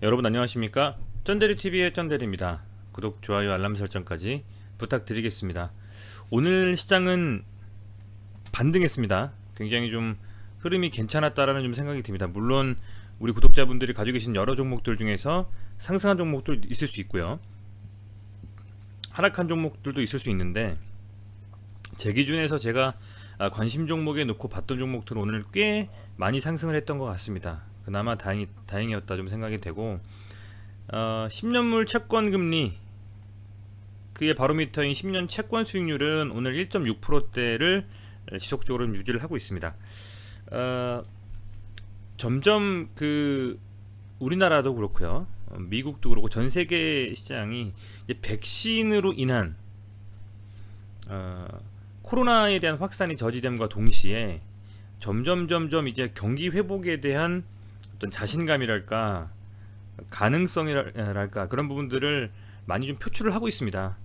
여러분 안녕하십니까? 쩐데리TV의 쩐데리입니다. 구독, 좋아요, 알람 설정까지 부탁드리겠습니다. 오늘 시장은 반등했습니다. 굉장히 좀 흐름이 괜찮았다라는 좀 생각이 듭니다. 물론 우리 구독자분들이 가지고 계신 여러 종목들 중에서 상승한 종목도 있을 수 있고요. 하락한 종목들도 있을 수 있는데 제 기준에서 제가 관심 종목에 놓고 봤던 종목들은 오늘 꽤 많이 상승을 했던 것 같습니다. 그나마 다행이었다 좀 생각이 되고 10년물 채권 금리 그의 바로미터인 10년 채권 수익률은 오늘 1.6%대를 지속적으로 유지를 하고 있습니다. 점점 우리나라도 그렇고요, 미국도 그렇고 전 세계 시장이 이제 백신으로 인한 코로나에 대한 확산이 저지됨과 동시에 점점 이제 경기 회복에 대한 어떤 자신감이랄까 가능성이랄까 그런 부분들을 많이 좀 표출을 하고 있습니다.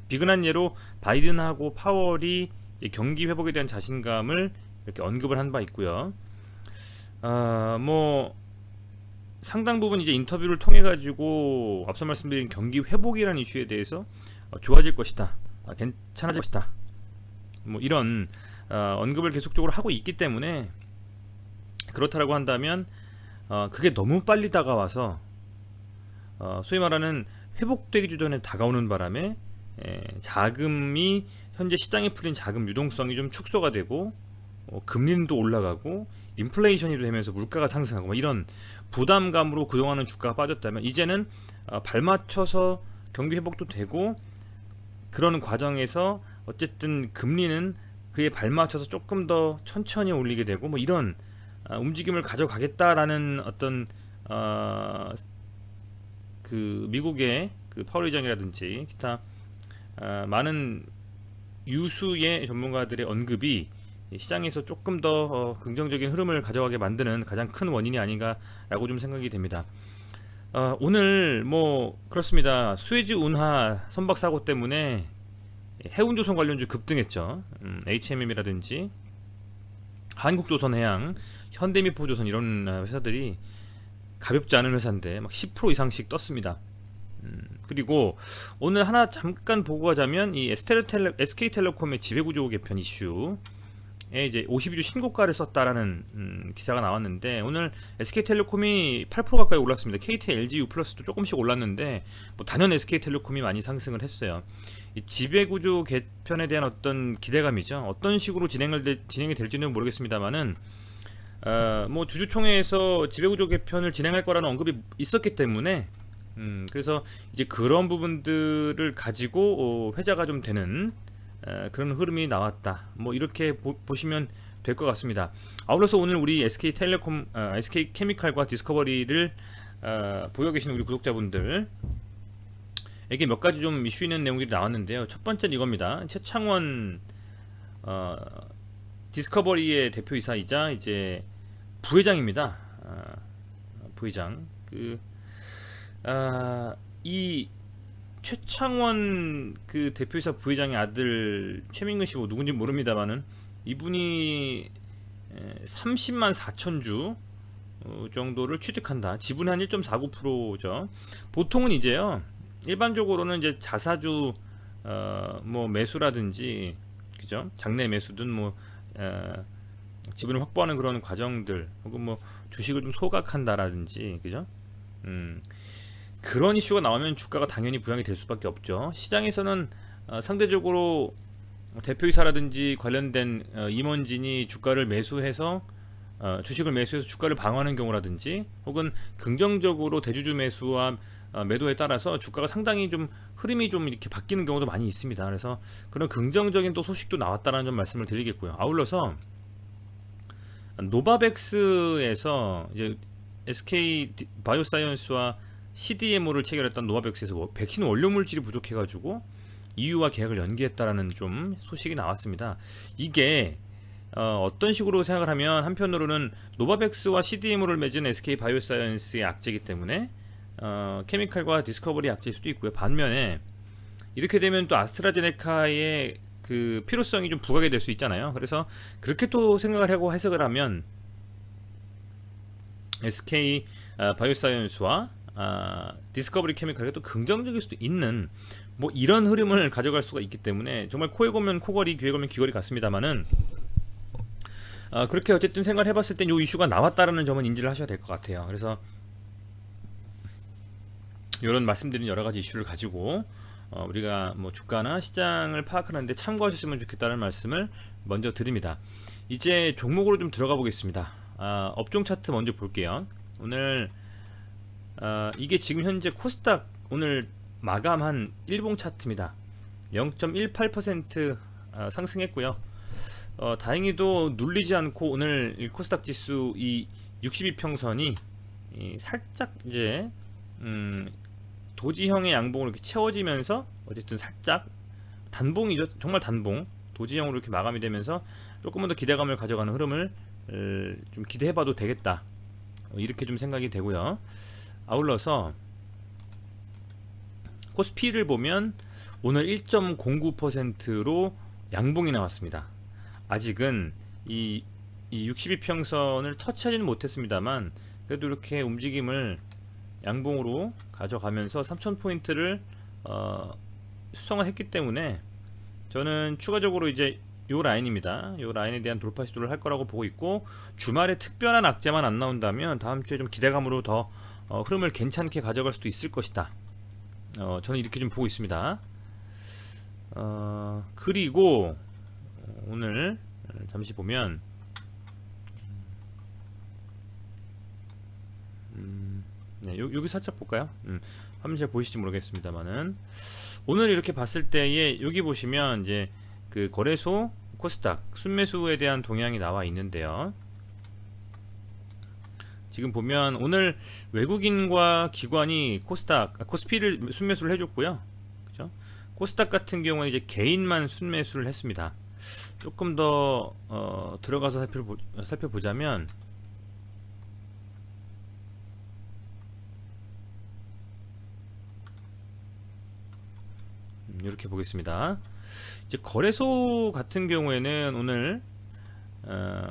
비근한 예로 바이든하고 파월이 경기 회복에 대한 자신감을 이렇게 언급을 한 바 있고요. 뭐 상당 부분 이제 인터뷰를 통해 가지고 앞서 말씀드린 경기 회복이라는 이슈에 대해서 좋아질 것이다, 괜찮아질 것이다, 뭐 이런 언급을 계속적으로 하고 있기 때문에 그렇다라고 한다면 그게 너무 빨리 다가와서 소위 말하는 회복되기 전에 다가오는 바람에 자금이 현재 시장에 풀린 자금 유동성이 좀 축소가 되고 금리도 올라가고 인플레이션이 되면서 물가가 상승하고 이런 부담감으로 그동안은 주가가 빠졌다면 이제는 발맞춰서 경기 회복도 되고 그러는 과정에서 어쨌든 금리는 그에 발맞춰서 조금 더 천천히 올리게 되고 뭐 이런 움직임을 가져가겠다라는 어떤 미국의 파월 의장이라든지 기타 많은 유수의 전문가들의 언급이 시장에서 조금 더 긍정적인 흐름을 가져가게 만드는 가장 큰 원인이 아닌가라고 좀 생각이 됩니다. 오늘 뭐 그렇습니다. 수에즈 운하 선박 사고 때문에 해운조선 관련주 급등했죠. HMM이라든지 한국조선해양, 현대미포조선 이런 회사들이 가볍지 않은 회사인데 막 10% 이상씩 떴습니다. 그리고 오늘 하나 잠깐 보고 가자면 이 SK텔레콤의 지배구조 개편 이슈에 이제 52주 신고가를 썼다라는 기사가 나왔는데 오늘 SK텔레콤이 8% 가까이 올랐습니다. KT, LG, U+도 조금씩 올랐는데 뭐 단연 SK텔레콤이 많이 상승을 했어요. 이 지배구조 개편에 대한 어떤 기대감이죠. 어떤 식으로 진행이 될지는 모르겠습니다만은 뭐 주주총회에서 지배구조 개편을 진행할 거라는 언급이 있었기 때문에 그래서 이제 그런 부분들을 가지고 회자가 좀 되는 그런 흐름이 나왔다. 뭐 이렇게 보시면 될 것 같습니다. 아울러서 오늘 우리 SK텔레콤, SK케미칼과 디스커버리를 보여 계시는 우리 구독자분들 에게 몇 가지 좀 이슈 있는 내용들이 나왔는데요. 첫 번째는 이겁니다. 최창원 디스커버리의 대표이사이자 이제 부회장입니다. 부회장 이 최창원 대표이사 부회장의 아들 최민근 씨 뭐 누군지 모릅니다만은 이분이 30만 4천 주 정도를 취득한다. 지분의 한 1.49%죠. 보통은 이제요, 일반적으로는 이제 자사주 뭐 매수라든지 그죠? 장내 매수든 뭐 지분을 확보하는 그런 과정들 혹은 뭐 주식을 좀 소각한다라든지 그죠? 그런 이슈가 나오면 주가가 당연히 부양이 될 수밖에 없죠. 시장에서는 상대적으로 대표이사라든지 관련된 임원진이 주가를 매수해서 주식을 매수해서 주가를 방어하는 경우라든지 혹은 긍정적으로 대주주 매수와 매도에 따라서 주가가 상당히 좀 흐름이 좀 이렇게 바뀌는 경우도 많이 있습니다. 그래서 그런 긍정적인 또 소식도 나왔다는 점 말씀을 드리겠고요. 아울러서 노바백스에서 이제 SK 바이오사이언스와 CDMO를 체결했던 노바백스에서 백신 원료 물질이 부족해가지고 EU와 계약을 연기했다라는 좀 소식이 나왔습니다. 이게 어떤 식으로 생각을 하면 한편으로는 노바백스와 CDMO를 맺은 SK 바이오사이언스의 악재이기 때문에 케미칼과 디스커버리 악재일 수도 있고요. 반면에 이렇게 되면 또 아스트라제네카의 필요성이 좀 부각이 될 수 있잖아요. 그래서 그렇게 또 생각을 하고 해석을 하면 SK 바이오사이언스와 디스커버리 케미칼이 또 긍정적일 수도 있는 뭐 이런 흐름을 가져갈 수가 있기 때문에 정말 코에 걸면 코걸이, 귀에 걸면 귀걸이 같습니다만은 그렇게 어쨌든 생각을 해봤을 땐 이 이슈가 나왔다라는 점은 인지를 하셔야 될 것 같아요. 그래서 이런 말씀드린 여러 가지 이슈를 가지고 우리가 뭐 주가나 시장을 파악하는데 참고하셨으면 좋겠다는 말씀을 먼저 드립니다. 이제 종목으로 좀 들어가 보겠습니다. 업종 차트 먼저 볼게요. 오늘 이게 지금 현재 코스닥 오늘 마감한 일봉 차트입니다. 0.18% 상승했고요. 다행히도 눌리지 않고 오늘 이 코스닥 지수 이 62평선이 살짝 이제 도지형의 양봉으로 이렇게 채워지면서 어쨌든 살짝 단봉이죠. 정말 단봉 도지형으로 이렇게 마감이 되면서 조금만 더 기대감을 가져가는 흐름을 좀 기대해봐도 되겠다, 이렇게 좀 생각이 되고요. 아울러서 코스피를 보면 오늘 1.09%로 양봉이 나왔습니다. 아직은 이 62평선을 터치하지는 못했습니다만 그래도 이렇게 움직임을 양봉으로 가져가면서 3000포인트를 수성을 했기 때문에 저는 추가적으로 이제 요 라인입니다. 요 라인에 대한 돌파 시도를 할 거라고 보고 있고, 주말에 특별한 악재만 안 나온다면 다음 주에 좀 기대감으로 더 흐름을 괜찮게 가져갈 수도 있을 것이다. 저는 이렇게 좀 보고 있습니다. 그리고 오늘 잠시 보면 네, 여기 살짝 볼까요? 화면 잘 보이실지 모르겠습니다만은 오늘 이렇게 봤을 때에 여기 보시면 이제 그 거래소 코스닥 순매수에 대한 동향이 나와 있는데요. 지금 보면 오늘 외국인과 기관이 코스피를 순매수를 해줬고요. 그죠? 코스닥 같은 경우는 이제 개인만 순매수를 했습니다. 조금 더 들어가서 살펴보자면 이렇게 보겠습니다. 이제 거래소 같은 경우에는 오늘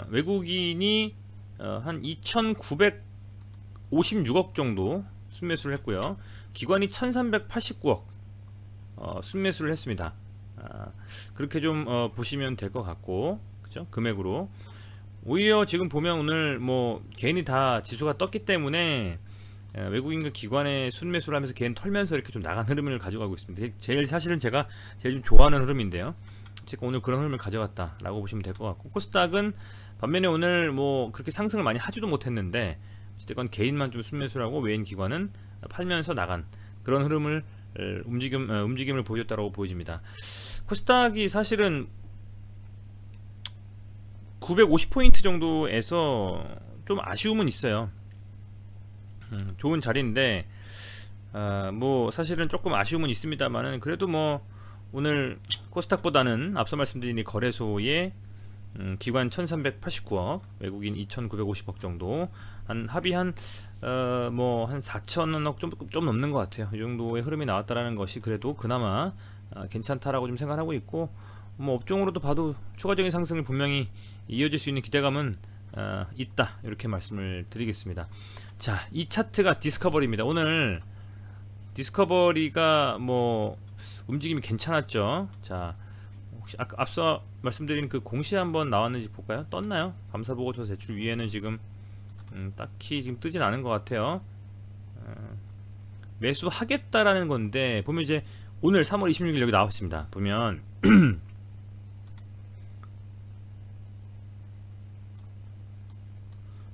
외국인이 한 2,956억 정도 순매수를 했고요. 기관이 1,389억 순매수를 했습니다. 그렇게 좀 보시면 될 것 같고, 그죠? 금액으로 오히려 지금 보면 오늘 뭐 개인이 다 지수가 떴기 때문에 외국인과 기관의 순매수를 하면서 개인 털면서 이렇게 좀 나간 흐름을 가져가고 있습니다. 사실은 제가 제일 좀 좋아하는 흐름인데요. 제가 오늘 그런 흐름을 가져갔다라고 보시면 될 것 같고, 코스닥은 반면에 오늘 뭐 그렇게 상승을 많이 하지도 못했는데 어쨌든 개인만 좀 순매수를 하고 외인 기관은 팔면서 나간 그런 흐름을 움직임을 보였다라고 보여집니다. 코스닥이 사실은 950포인트 정도에서 좀 아쉬움은 있어요. 좋은 자리인데 뭐 사실은 조금 아쉬움은 있습니다만은 그래도 뭐 오늘 코스닥보다는 앞서 말씀드린 이 거래소의 기관 1389억, 외국인 2950억 정도, 한 합의 뭐 한 4천억 좀 넘는 것 같아요. 이 정도의 흐름이 나왔다라는 것이 그래도 그나마 괜찮다라고 좀 생각하고 있고, 뭐 업종으로도 봐도 추가적인 상승을 분명히 이어질 수 있는 기대감은 있다, 이렇게 말씀을 드리겠습니다. 자, 이 차트가 디스커버리입니다. 오늘 디스커버리가 뭐 움직임이 괜찮았죠. 자, 혹시 앞서 말씀드린 그 공시 한번 나왔는지 볼까요? 떴나요? 감사보고서 제출 위에는 지금 딱히 지금 뜨진 않은 것 같아요. 매수하겠다라는 건데 보면 이제 오늘 3월 26일 여기 나왔습니다. 보면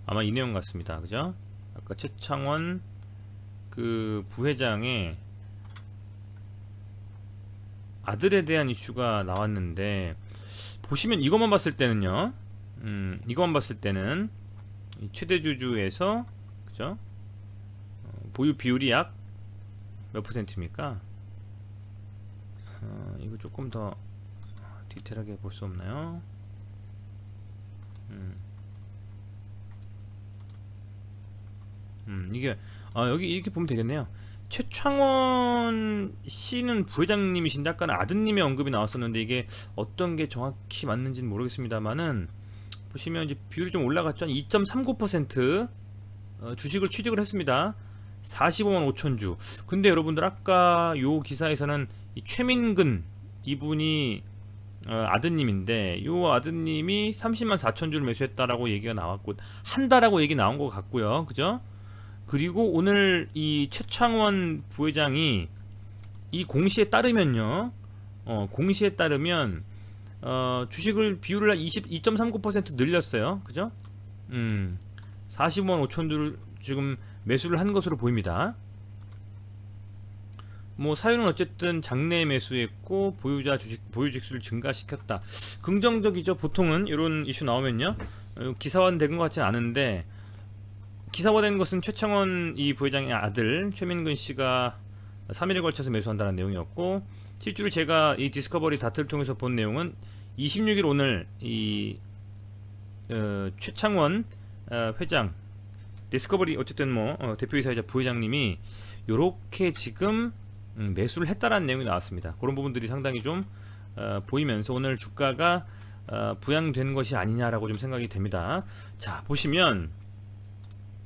아마 이 내용 같습니다. 그죠? 아까 최창원 그 부회장의 아들에 대한 이슈가 나왔는데, 보시면 이것만 봤을 때는요, 이것만 봤을 때는 최대 주주에서, 그죠? 보유 비율이 약 몇 %입니까? 이거 조금 더 디테일하게 볼 수 없나요? 이게 여기 이렇게 보면 되겠네요. 최창원 씨는 부회장님이신데 아까는 아드님의 언급이 나왔었는데 이게 어떤 게 정확히 맞는지는 모르겠습니다만은 보시면 이제 비율이 좀 올라갔죠. 2.39% 주식을 취득을 했습니다. 45만 5천 주. 근데 여러분들 아까 요 기사에서는 이 최민근 이분이 아드님인데 요 아드님이 30만 4천 주를 매수했다라고 얘기가 나왔고 한다라고 얘기 나온 것 같고요. 그죠? 그리고 오늘 이 최창원 부회장이 이 공시에 따르면요. 공시에 따르면 주식을 비율을 22.39% 늘렸어요. 그죠? 45만 5천 주를 지금 매수를 한 것으로 보입니다. 뭐 사유는 어쨌든 장내 매수했고 보유자 보유직수를 증가시켰다. 긍정적이죠. 보통은 이런 이슈 나오면요. 기사화된 것 같지는 않은데 기사화된 것은 최창원 이 부회장의 아들 최민근 씨가 3일에 걸쳐서 매수한다는 내용이었고 실제로 제가 이 디스커버리 다트를 통해서 본 내용은 26일 오늘 이 최창원 회장 디스커버리 어쨌든 뭐 대표이사이자 부회장님이 요렇게 지금 매수를 했다라는 내용이 나왔습니다. 그런 부분들이 상당히 좀 보이면서 오늘 주가가 부양된 것이 아니냐라고 좀 생각이 됩니다. 자 보시면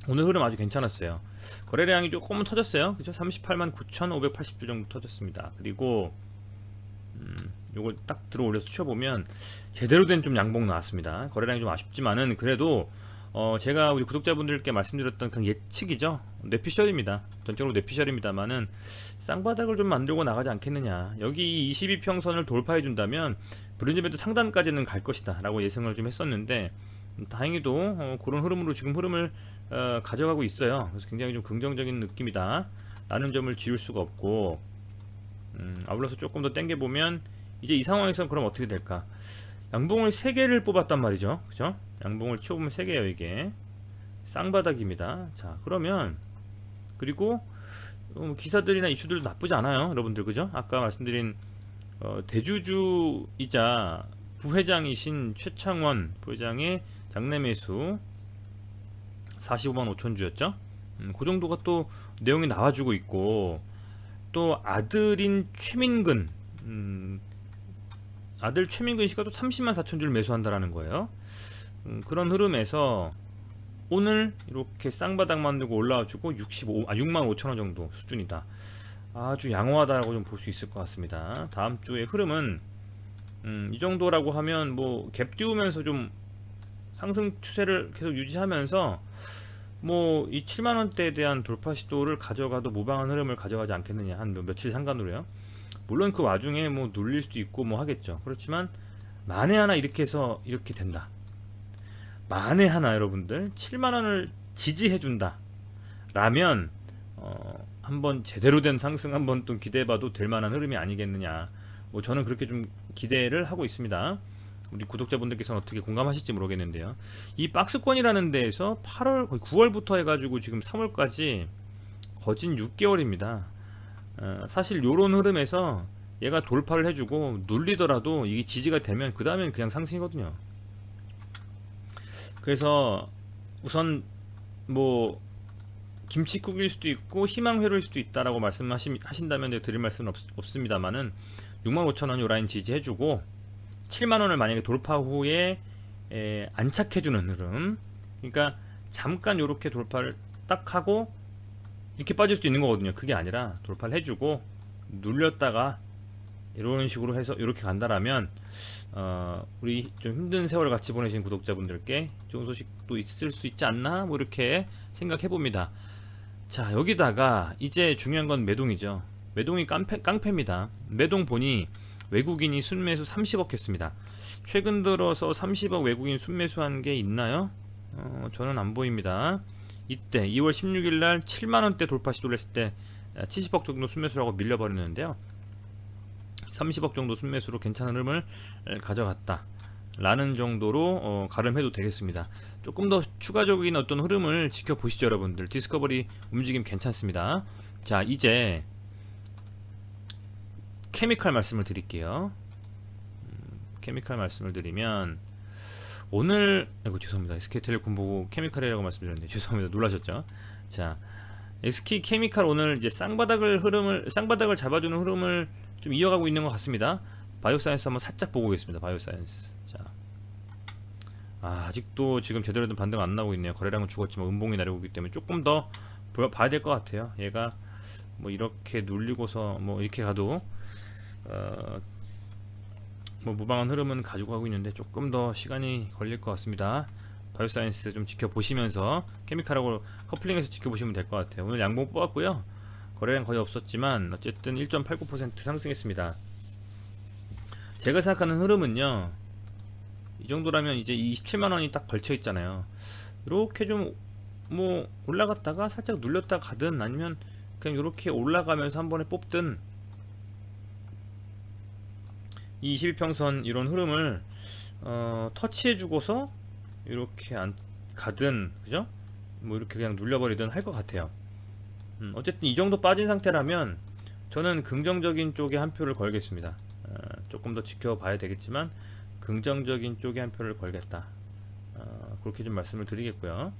오늘 흐름 아주 괜찮았어요. 거래량이 조금은 터졌어요. 그죠? 38만 9,580주 정도 터졌습니다. 그리고 요걸 딱 들어 올려서 쳐보면 제대로 된 좀 양봉 나왔습니다. 거래량이 좀 아쉽지만은 그래도 제가 우리 구독자분들께 말씀드렸던 그 예측이죠. 뇌피셜입니다. 전적으로 뇌피셜입니다만은 쌍바닥을 좀 만들고 나가지 않겠느냐. 여기 22평선을 돌파해 준다면 브랜드밴드 상단까지는 갈 것이다 라고 예상을 좀 했었는데 다행히도 그런 흐름으로 지금 흐름을 가져가고 있어요. 그래서 굉장히 좀 긍정적인 느낌이다 라는 점을 지울 수가 없고 아울러서 조금 더 땡겨보면 이제 이 상황에서 그럼 어떻게 될까. 양봉을 3개를 뽑았단 말이죠. 그죠? 양봉을 치워보면 3개예요 이게. 쌍바닥입니다. 자 그러면 그리고 기사들이나 이슈들도 나쁘지 않아요 여러분들. 그죠? 아까 말씀드린 대주주이자 부회장이신 최창원 부회장의 장내 매수 45만 5천 주였죠. 그 정도가 또 내용이 나와주고 있고 또 아들인 최민근 아들 최민근 씨가 또 30만 4천 주를 매수한다라는 거예요. 그런 흐름에서 오늘 이렇게 쌍바닥 만들고 올라와주고 6만 5천 원 정도 수준이다. 아주 양호하다라고 좀 볼 수 있을 것 같습니다. 다음 주의 흐름은 이 정도라고 하면 뭐 갭 띄우면서 좀 상승 추세를 계속 유지하면서 뭐 이 7만 원대에 대한 돌파 시도를 가져가도 무방한 흐름을 가져가지 않겠느냐. 한 며칠 상간으로요. 물론 그 와중에 뭐 눌릴 수도 있고 뭐 하겠죠. 그렇지만 만에 하나 이렇게 해서 이렇게 된다. 만에 하나 여러분들 7만 원을 지지해 준다. 라면 한번 제대로 된 상승 한번 또 기대해봐도 될 만한 흐름이 아니겠느냐. 뭐 저는 그렇게 좀 기대를 하고 있습니다. 우리 구독자분들께서는 어떻게 공감하실지 모르겠는데요. 이 박스권이라는 데에서 8월 거의 9월부터 해가지고 지금 3월까지 거진 6개월입니다. 사실 요런 흐름에서 얘가 돌파를 해주고 눌리더라도 이게 지지가 되면 그 다음엔 그냥 상승이거든요. 그래서 우선 뭐 김치국일 수도 있고 희망회로일 수도 있다라고 말씀하신다면 드릴 말씀은 없습니다만은 65,000원 요 라인 지지해주고 7만원을 만약에 돌파 후에 안착해주는 흐름, 그러니까 잠깐 요렇게 돌파를 딱 하고 이렇게 빠질 수도 있는 거거든요. 그게 아니라 돌파를 해주고 눌렸다가 이런 식으로 해서 이렇게 간다라면 우리 좀 힘든 세월을 같이 보내신 구독자분들께 좋은 소식도 있을 수 있지 않나 뭐 이렇게 생각해 봅니다. 자 여기다가 이제 중요한 건 매동이죠. 매동이 깡패입니다. 매동 보니 외국인이 순매수 30억 했습니다. 최근 들어서 30억 외국인 순매수한 게 있나요? 저는 안 보입니다. 이때 2월 16일 날 7만원대 돌파 시도를 했을 때 70억 정도 순매수라고 밀려버렸는데요. 30억 정도 순매수로 괜찮은 흐름을 가져갔다 라는 정도로 가름해도 되겠습니다. 조금 더 추가적인 어떤 흐름을 지켜보시죠 여러분들. 디스커버리 움직임 괜찮습니다. 자 이제 케미칼 말씀을 드릴게요. 케미칼 말씀을 드리면 오늘 죄송합니다. SK텔레콤 보고 케미칼이라고 말씀드렸는데 죄송합니다. 놀라셨죠? 자 SK케미칼 오늘 이제 쌍바닥을 잡아주는 흐름을 좀 이어가고 있는 것 같습니다. 바이오사이언스 한번 살짝 보고 오겠습니다. 바이오사이언스. 자, 아직도 지금 제대로 된 반등 안 나오고 있네요. 거래량은 죽었지만 음봉이 내려오고 있기 때문에 조금 더 봐야 될 것 같아요. 얘가 뭐 이렇게 눌리고서 뭐 이렇게 가도 뭐 무방한 흐름은 가지고 가고 있는데 조금 더 시간이 걸릴 것 같습니다. 바이오사이언스 좀 지켜보시면서 케미칼하고 커플링해서 지켜보시면 될 것 같아요. 오늘 양봉 뽑았고요. 거래량 거의 없었지만 어쨌든 1.89% 상승했습니다. 제가 생각하는 흐름은요, 이 정도라면 이제 27만원이 딱 걸쳐 있잖아요. 이렇게 좀 뭐 올라갔다가 살짝 눌렸다 가든 아니면 그냥 이렇게 올라가면서 한 번에 뽑든 이 22평선 이런 흐름을 터치해 주고서 이렇게 안 가든, 그죠? 뭐 이렇게 그냥 눌려버리든 할 것 같아요. 어쨌든 이 정도 빠진 상태라면 저는 긍정적인 쪽에 한 표를 걸겠습니다. 조금 더 지켜봐야 되겠지만 긍정적인 쪽에 한 표를 걸겠다. 그렇게 좀 말씀을 드리겠고요.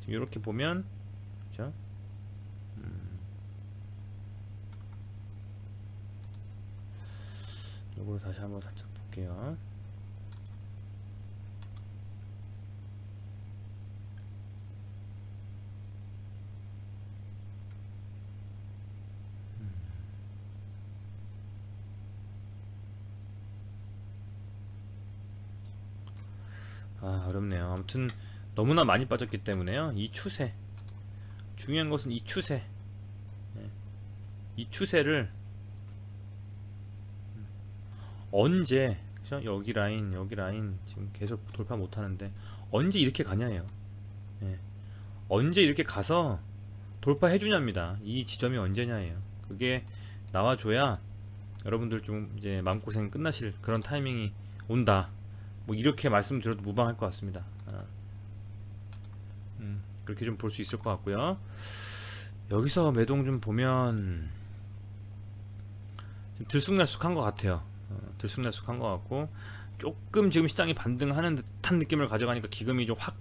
지금 이렇게 보면, 그죠? 이걸 다시 한번 살짝 볼게요. 어렵네요. 아무튼 너무나 많이 빠졌기 때문에요. 이 추세, 중요한 것은 이 추세, 이 추세를 언제, 그죠? 여기 라인 지금 계속 돌파 못 하는데 언제 이렇게 가냐예요. 예. 언제 이렇게 가서 돌파해 주냐입니다. 이 지점이 언제냐예요. 그게 나와줘야 여러분들 좀 이제 마음고생 끝나실 그런 타이밍이 온다. 뭐 이렇게 말씀드려도 무방할 것 같습니다. 그렇게 좀 볼 수 있을 것 같고요. 여기서 매동 좀 보면 좀 들쑥날쑥한 것 같아요. 들쑥날쑥한 것 같고 조금 지금 시장이 반등하는 듯한 느낌을 가져가니까 기금이 좀 확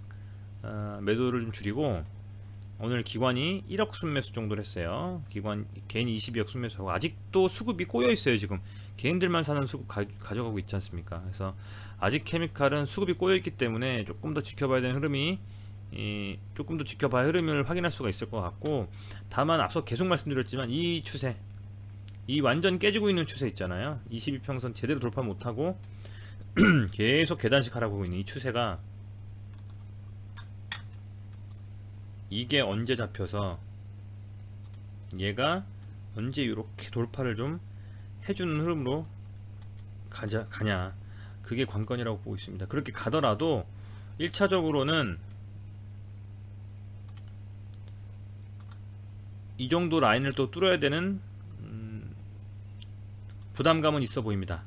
매도를 좀 줄이고, 오늘 기관이 1억 순매수 정도를 했어요. 기관 개인 22억 순매수하고 아직도 수급이 꼬여 있어요. 지금 개인들만 사는 수급 가져가고 있지 않습니까? 그래서 아직 케미칼은 수급이 꼬여 있기 때문에 조금 더 지켜봐야 되는 흐름이, 조금 더 지켜봐야 흐름을 확인할 수가 있을 것 같고, 다만 앞서 계속 말씀드렸지만 이 추세, 이 완전 깨지고 있는 추세 있잖아요. 22평선 제대로 돌파 못하고 계속 계단식 하락하고 있는 이 추세가, 이게 언제 잡혀서 얘가 언제 이렇게 돌파를 좀 해주는 흐름으로 가냐, 그게 관건이라고 보고 있습니다. 그렇게 가더라도 1차적으로는 이 정도 라인을 또 뚫어야 되는 부담감은 있어 보입니다.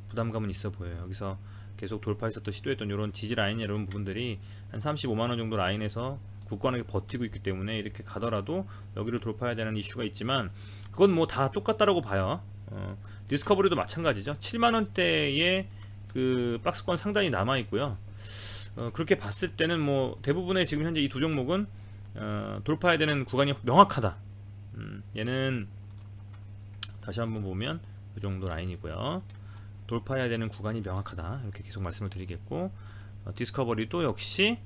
부담감은 있어 보여요. 여기서 계속 돌파했었던, 시도했던 이런 지지 라인, 이런 부분들이 한 35만원 정도 라인에서 굳건하게 버티고 있기 때문에 이렇게 가더라도 여기를 돌파해야 되는 이슈가 있지만, 그건 뭐 다 똑같다라고 봐요. 디스커버리도 마찬가지죠. 7만원대의 그 박스권 상단이 남아있고요. 그렇게 봤을 때는 뭐 대부분의 지금 현재 이 두 종목은 돌파해야 되는 구간이 명확하다. 얘는 다시 한번 보면 이 정도 라인이고요. 돌파해야 되는 구간이 명확하다. 이렇게 계속 말씀을 드리겠고, 디스커버리도 역시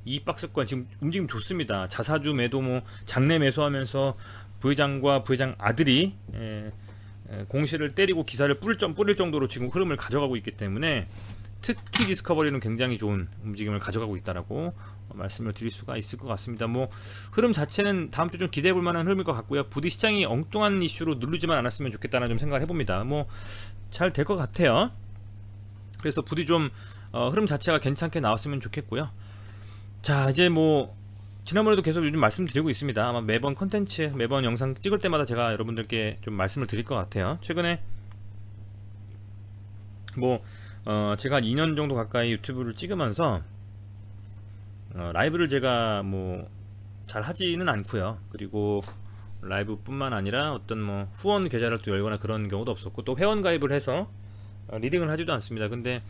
이 박스권 지금 움직임 좋습니다. 자사주 매도, 뭐 장내 매수하면서 부회장과 부회장 아들이 공시를 때리고 기사를 뿌릴 정도로 지금 흐름을 가져가고 있기 때문에, 특히 디스커버리는 굉장히 좋은 움직임을 가져가고 있다라고 말씀을 드릴 수가 있을 것 같습니다. 뭐 흐름 자체는 다음 주 좀 기대해 볼 만한 흐름일 것 같고요. 부디 시장이 엉뚱한 이슈로 누르지만 않았으면 좋겠다는 좀 생각을 해봅니다. 뭐 잘 될 것 같아요. 그래서 부디 좀 흐름 자체가 괜찮게 나왔으면 좋겠고요. 자, 이제 뭐 지난번에도 계속 요즘 말씀드리고 있습니다. 아마 매번 컨텐츠, 매번 영상 찍을 때마다 제가 여러분들께 좀 말씀을 드릴 것 같아요. 최근에 뭐 제가 2년 정도 가까이 유튜브를 찍으면서 라이브를 제가 뭐 잘 하지는 않고요. 그리고 라이브 뿐만 아니라 어떤 뭐 후원 계좌를 또 열거나 그런 경우도 없었고, 또 회원 가입을 해서 리딩을 하지도 않습니다. 근데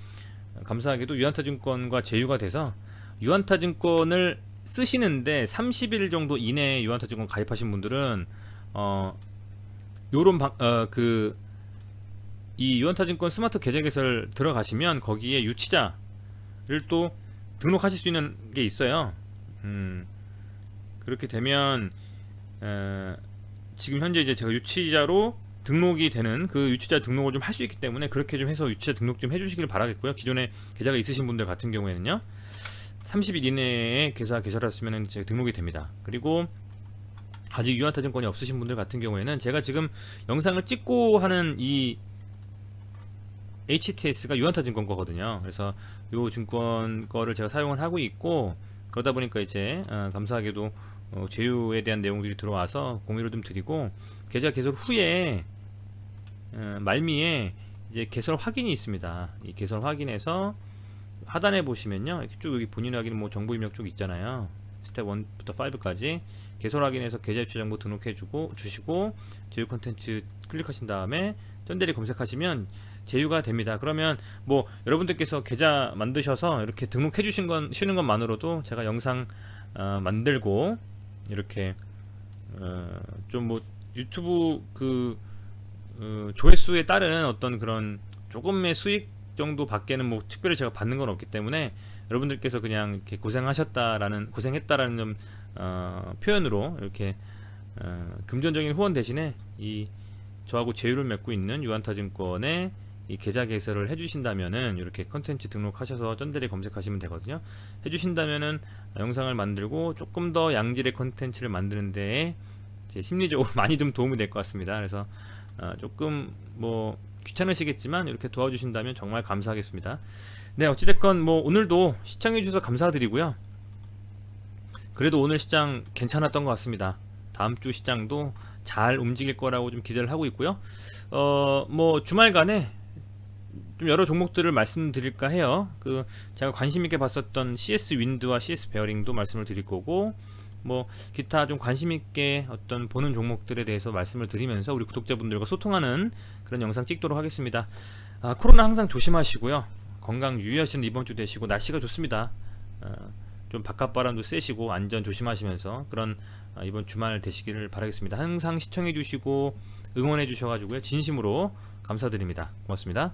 감사하게도 유한타증권과 제휴가 돼서 유한타증권을 쓰시는데 30일 정도 이내에 유한타증권 가입하신 분들은 요런 이 유한타증권 스마트 계좌 개설 들어가시면 거기에 유치자를 또 등록하실 수 있는 게 있어요. 그렇게 되면 지금 현재 이제 제가 유치자로 등록이 되는 그 유치자 등록을 좀 할 수 있기 때문에 그렇게 좀 해서 유치자 등록 좀 해주시길 바라겠고요. 기존에 계좌가 있으신 분들 같은 경우에는요, 30일 이내에 계좌 개설하시면 제가 등록이 됩니다. 그리고 아직 유한타증권이 없으신 분들 같은 경우에는 제가 지금 영상을 찍고 하는 이 HTS가 유한타증권 거거든요. 그래서 요 증권 거를 제가 사용을 하고 있고, 그러다 보니까 이제 감사하게도 제휴에 대한 내용들이 들어와서 공유를 좀 드리고, 계좌 개설 후에 말미에 이제 개설 확인이 있습니다. 이 개설 확인에서 하단에 보시면요, 이렇게 쭉 여기 본인 확인 뭐 정보 입력 쭉 있잖아요. 스텝 1부터 5까지 개설 확인해서 계좌 유치 정보 등록해 주시고 제휴 컨텐츠 클릭하신 다음에 쩐대리 검색하시면 제휴가 됩니다. 그러면 뭐 여러분들께서 계좌 만드셔서 이렇게 등록해 주시는 것만으로도 제가 영상 만들고 이렇게 좀 뭐 유튜브 그 조회수에 따른 어떤 그런 조금의 수익 정도 밖에는 뭐 특별히 제가 받는 건 없기 때문에 여러분들께서 그냥 이렇게 고생했다라는 좀 표현으로 이렇게 금전적인 후원 대신에 이 저하고 제휴를 맺고 있는 유한타증권에 이 계좌 개설을 해주신다면은 이렇게 컨텐츠 등록하셔서 쩐대리 검색하시면 되거든요. 해주신다면은 영상을 만들고 조금 더 양질의 컨텐츠를 만드는 데에 제 심리적으로 많이 좀 도움이 될 것 같습니다. 그래서 조금 뭐 귀찮으시겠지만 이렇게 도와주신다면 정말 감사하겠습니다. 네, 어찌됐건 뭐 오늘도 시청해주셔서 감사드리고요. 그래도 오늘 시장 괜찮았던 것 같습니다. 다음주 시장도 잘 움직일 거라고 좀 기대를 하고 있고요. 뭐 주말간에 좀 여러 종목들을 말씀드릴까 해요. 그 제가 관심 있게 봤었던 CS 윈드와 CS 베어링도 말씀을 드릴 거고, 뭐 기타 좀 관심 있게 어떤 보는 종목들에 대해서 말씀을 드리면서 우리 구독자분들과 소통하는 그런 영상 찍도록 하겠습니다. 코로나 항상 조심하시고요. 건강 유의하시는 이번 주 되시고, 날씨가 좋습니다. 좀 바깥바람도 쐬시고 안전 조심하시면서 그런 이번 주말 되시기를 바라겠습니다. 항상 시청해 주시고 응원해 주셔가지고요, 진심으로 감사드립니다. 고맙습니다.